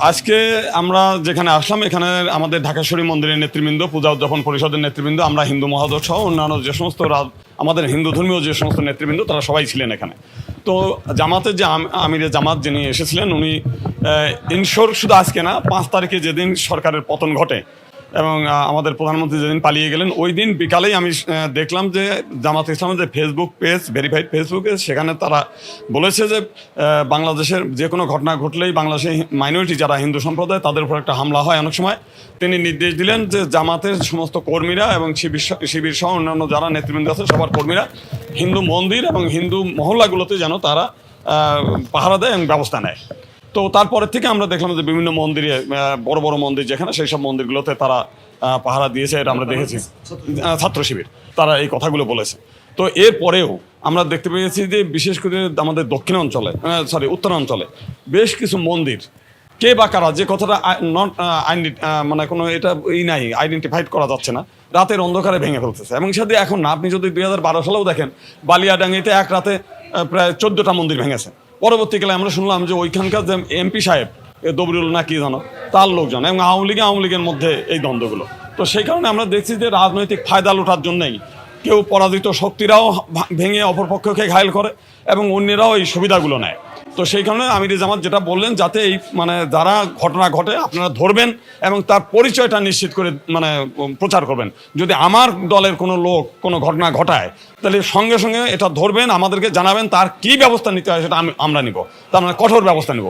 আজকে আমরা যেখানে আসলাম এখানে আমাদের ঢাকা শরীফ মন্দিরের নেতৃবৃন্দ, পূজা উদযাপন পরিষদের নেতৃবৃন্দ, আমরা হিন্দু মহাজোট সহ অন্যান্য যে সমস্ত আমাদের হিন্দু ধর্মীয় যে সমস্ত নেতৃবৃন্দ তারা সবাই ছিলেন এখানে। তো জামাতের যে আমিরে জামাত যিনি এসেছিলেন উনি ইনশোর শুধু আজকে না, 5 তারিখে যেদিন সরকারের পতন ঘটে এবং আমাদের প্রধানমন্ত্রী যেদিন পালিয়ে গেলেন ওই দিন বিকালেই আমি দেখলাম যে জামাত ইসলামের যে Facebook page, verified Facebook page, সেখানে তারা বলেছে যে বাংলাদেশের যে কোনো ঘটনা ঘটলেই বাংলাদেশের মাইনরিটি যারা হিন্দু সম্প্রদায় তাদের উপর একটা হামলা হয় অনেক সময়। তিনি নির্দেশ দিলেন যে জামাতের সমস্ত কর্মীরা এবং শিবির সহ অন্যান্য যারা নেতৃবৃন্দ আছে সবার কর্মীরা হিন্দু মন্দির এবং হিন্দু মহল্লাগুলোতে যেন তারা পাহারা দেয় এবং ব্যবস্থা নেয়। তো তারপরের থেকে আমরা দেখলাম যে বিভিন্ন মন্দিরে, বড় বড় মন্দির যেখানে, সেই সব মন্দিরগুলোতে তারা পাহারা দিয়েছে, এটা আমরা দেখেছি। ছাত্র শিবির তারা এই কথাগুলো বলেছে। তো এরপরেও আমরা দেখতে পেয়েছি যে বিশেষ করে আমাদের উত্তরাঞ্চলে বেশ কিছু মন্দির কে বা কারা, যে কথাটা নট মানে কোনো এটা নাই, আইডেন্টিফাইড করা যাচ্ছে না, রাতের অন্ধকারে ভেঙে ফেলতেছে। এবং সাথে এখন না, আপনি যদি 2012 সালেও দেখেন বালিয়াডাঙ্গিতে এক রাতে প্রায় 14টা মন্দির ভেঙেছে। পরবর্তীকালে আমরা শুনলাম যে ওইখানকার যে এমপি সাহেব দবরুল না কি জানো তার লোকজন এবং আওয়ামী লীগের মধ্যে এই দ্বন্দ্বগুলো। তো সেই কারণে আমরা দেখছি যে রাজনৈতিক ফায়দা লোটার জন্যই কেউ পরাজিত শক্তিরাও ভেঙে অপরপক্ষকে ঘায়েল করে এবং অন্যরাও এই সুবিধাগুলো নেয়। তো সেই কারণে আমিরে জামাত যেটা বললেন, যাতে এই যারা ঘটনা ঘটে আপনারা ধরবেন এবং তার পরিচয়টা নিশ্চিত করে প্রচার করবেন। যদি আমার দলের কোনো লোক কোনো ঘটনা ঘটায় তাহলে সঙ্গে সঙ্গে এটা ধরবেন, আমাদেরকে জানাবেন, তার কি ব্যবস্থা নিতে হয় সেটা আমরা নিব, তার কঠোর ব্যবস্থা নিব।